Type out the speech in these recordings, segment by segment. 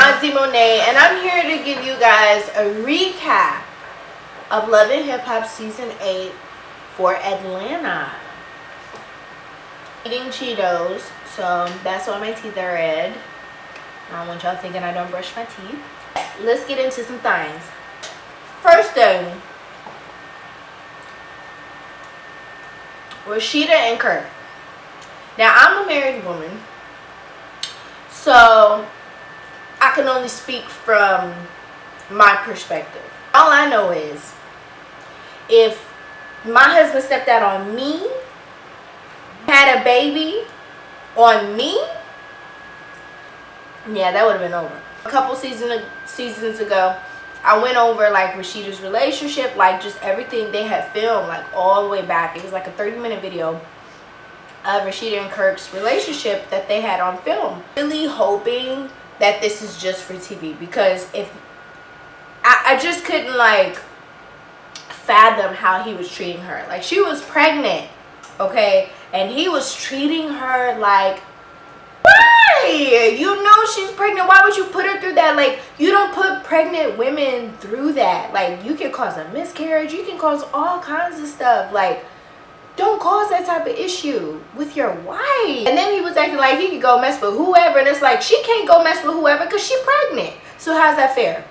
Mazii, Mone't, and I'm here to give you guys a recap of Love and Hip Hop Season 8 for Atlanta. Eating Cheetos, so that's why my teeth are red. I don't want y'all thinking I don't brush my teeth. Let's get into some things. First thing, Rashida and Kirk. Now, I'm a married woman, so I can only speak from my perspective. All I know is, if my husband stepped out on me, had a baby on me, yeah, that would have been over. A couple seasons ago, I went over like Rashida's relationship, like just everything they had filmed, like all the way back. It was like a 30-minute video of Rashida and Kirk's relationship that they had on film. Really hoping that this is just for TV, because if I just couldn't like fathom how he was treating her. Like, she was pregnant, okay, and he was treating her like, why? You know she's pregnant. Why would you put her through that? Like, you don't put pregnant women through that. Like, you can cause a miscarriage. You can cause all kinds of stuff. Like, don't cause that type of issue with your wife. And then he was acting like he could go mess with whoever. And it's like, she can't go mess with whoever because she's pregnant. So how's that fair?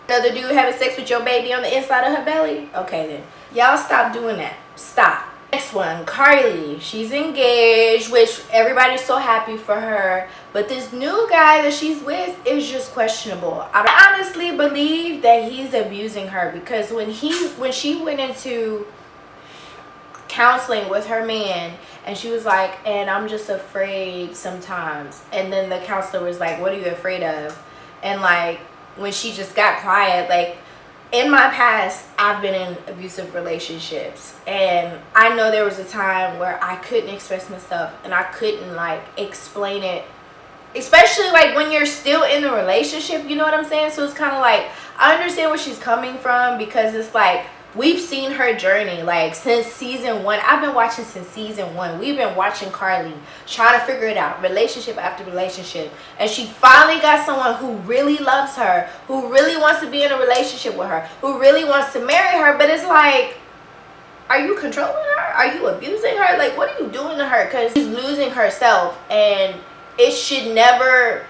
Another dude having sex with your baby on the inside of her belly? Okay then. Y'all stop doing that. Stop. Next one, Carly. She's engaged, which everybody's so happy for her. But this new guy that she's with is just questionable. I honestly believe that he's abusing her, because when she went into counseling with her man, and she was like, and I'm just afraid sometimes. And then the counselor was like, what are you afraid of? And like, when she just got quiet, like, in my past, I've been in abusive relationships, and I know there was a time where I couldn't express myself and I couldn't like explain it, especially like when you're still in the relationship, you know what I'm saying? So it's kind of like, I understand where she's coming from, because it's like, we've seen her journey like since season 1. I've been watching since season 1. We've been watching Carly trying to figure it out, relationship after relationship, and she finally got someone who really loves her, who really wants to be in a relationship with her, who really wants to marry her. But it's like, are you controlling her? Are you abusing her? Like, what are you doing to her? Because she's losing herself, and it should never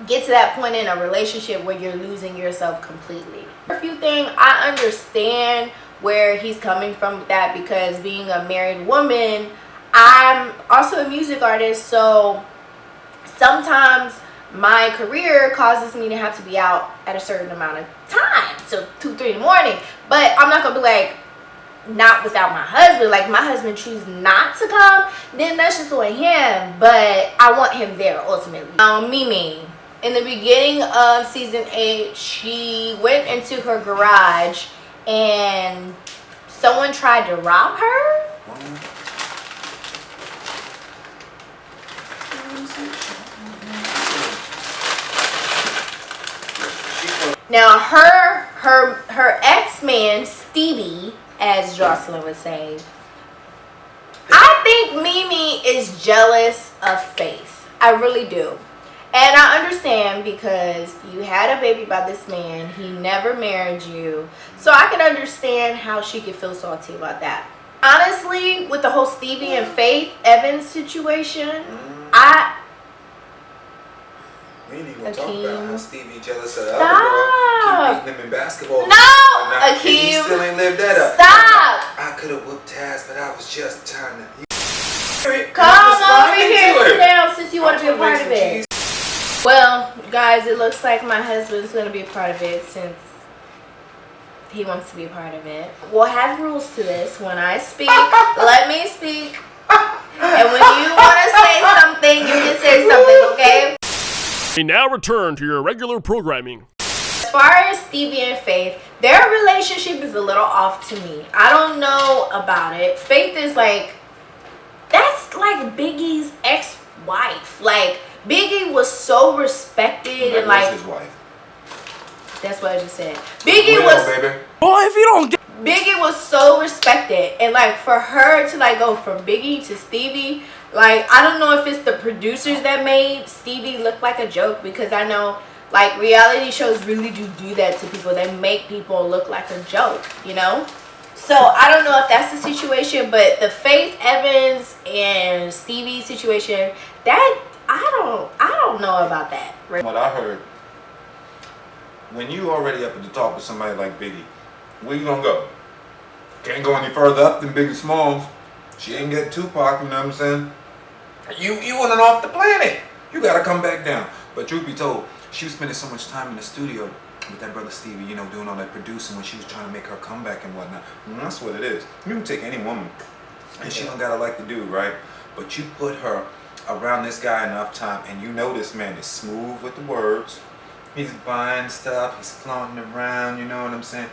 get to that point in a relationship where you're losing yourself completely. A few things, I understand where he's coming from with that, because being a married woman, I'm also a music artist, so sometimes my career causes me to have to be out at a certain amount of time, so 2-3 in the morning. But I'm not gonna be like, not without my husband. Like, my husband choose not to come, then that's just on him, but I want him there ultimately. Mimi, in the beginning of season 8, she went into her garage and someone tried to rob her. Now her ex-man, Stevie, as Jocelyn would say, I think Mimi is jealous of Faith. I really do. And I understand, because you had a baby by this man. He never married you. So I can understand how she could feel salty about that. Honestly, with the whole Stevie and Faith Evans situation, We ain't even talking about how Stevie jealous of the Stop. other girl. Keep beating him in basketball. No, And Akeem. he still ain't lived that up. Stop. I could have whooped ass, but I was just trying to. Come over here, sit down, since you want to be a part of it. Well, guys, it looks like my husband's going to be a part of it, since he wants to be a part of it. We'll have rules to this. When I speak, let me speak. And when you want to say something, you can say something, okay? We now return to your regular programming. As far as Stevie and Faith, their relationship is a little off to me. I don't know about it. Faith is like, that's like Biggie's ex-wife. Like, Biggie was so respected, and like, his wife. that's what I just said. Biggie was, baby. Boy, if you don't get Biggie was so respected, and like for her to like go from Biggie to Stevie, like I don't know if it's the producers that made Stevie look like a joke, because I know like reality shows really do that to people. They make people look like a joke, you know. So I don't know if that's the situation, but the Faith Evans and Stevie situation, that I don't know about that. What I heard, when you already up at the top with somebody like Biggie, where you gonna go? Can't go any further up than Biggie Smalls. She ain't get Tupac, you know what I'm saying? You went off the planet. You gotta come back down. But truth be told, she was spending so much time in the studio with that brother Stevie, you know, doing all that producing when she was trying to make her comeback and whatnot. And that's what it is. You can take any woman, and she don't gotta like the dude, right? But you put her around this guy enough time, and you know this man is smooth with the words. He's buying stuff, he's flaunting around, you know what I'm saying?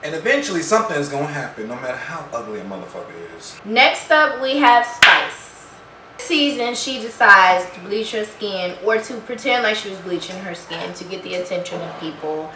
And eventually something's gonna happen, no matter how ugly a motherfucker is. Next up, we have Spice. This season, she decides to bleach her skin, or to pretend like she was bleaching her skin to get the attention of people.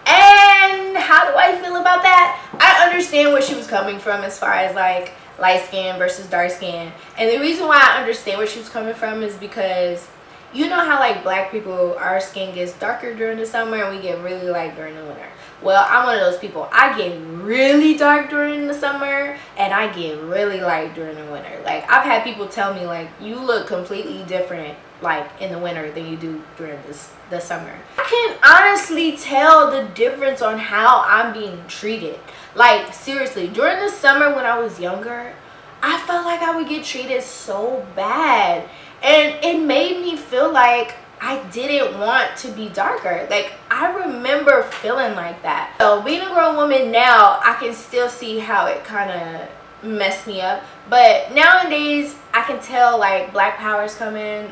And how do I feel about that? I understand where she was coming from as far as like light skin versus dark skin. And the reason why I understand where she was coming from is because you know how like black people, our skin gets darker during the summer and we get really light during the winter. Well, I'm one of those people. I get really dark during the summer and I get really light during the winter. Like I've had people tell me like, you look completely different like in the winter than you do during the summer. I can honestly tell the difference on how I'm being treated. Like seriously, during the summer when I was younger, I felt like I would get treated so bad. And it made me feel like I didn't want to be darker. Like I remember feeling like that. So being a grown woman now, I can still see how it kind of messed me up. But nowadays, I can tell like Black Power's coming,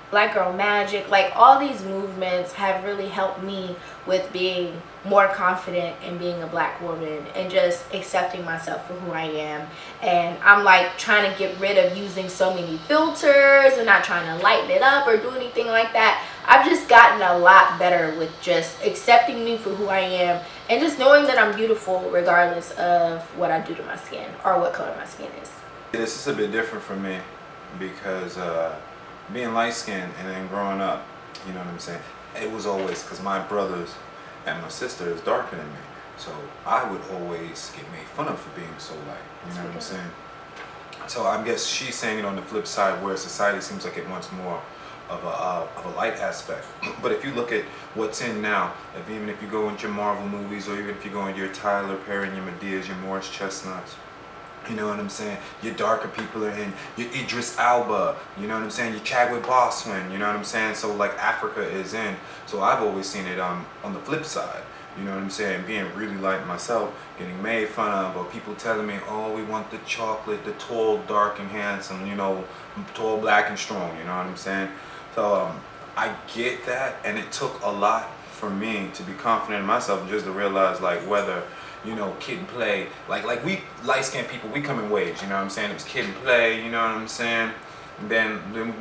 Black Girl Magic, like all these movements have really helped me with being more confident in being a black woman and just accepting myself for who I am. And I'm like trying to get rid of using so many filters and not trying to lighten it up or do anything like that. I've just gotten a lot better with just accepting me for who I am and just knowing that I'm beautiful regardless of what I do to my skin or what color my skin is. This is a bit different for me because being light skinned and then growing up, you know what I'm saying, it was always because my brothers and my sister is darker than me, so I would always get made fun of for being so light, you know what I'm saying? So I guess she's saying it on the flip side where society seems like it wants more of a light aspect. But if you look at what's in now, even if you go into your Marvel movies or even if you go into your Tyler Perry and your Medeas, your Morris Chestnuts, you know what I'm saying? Your darker people are in. Your Idris Elba, you know what I'm saying? Your Chadwick Boseman, you know what I'm saying? So like Africa is in. So I've always seen it on the flip side, you know what I'm saying? Being really light myself, getting made fun of, or people telling me, oh, we want the chocolate, the tall, dark, and handsome, you know, tall, black, and strong, you know what I'm saying? So I get that, and it took a lot for me to be confident in myself, just to realize like whether, you know, Kid and Play, like we light-skinned people, we come in waves, you know what I'm saying? It was Kid and Play, you know what I'm saying? And then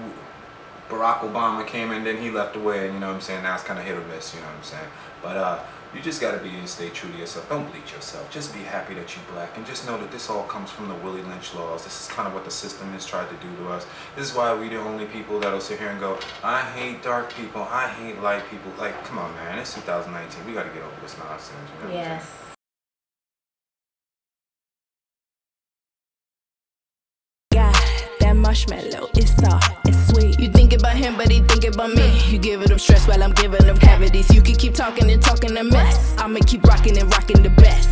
Barack Obama came in, then he left away, and you know what I'm saying? Now it's kind of hit or miss, you know what I'm saying? But you just gotta be and stay true to yourself. Don't bleach yourself. Just be happy that you're black, and just know that this all comes from the Willie Lynch laws. This is kind of what the system has tried to do to us. This is why we the only people that'll sit here and go, I hate dark people, I hate light people. Like, come on, man, it's 2019. We gotta get over this nonsense. You know what I'm saying? Marshmallow, it's soft, it's sweet. You think about him, but he think about me. You giving him stress while I'm giving him cavities. You can keep talking and talking a mess. I'ma keep rocking and rocking the best.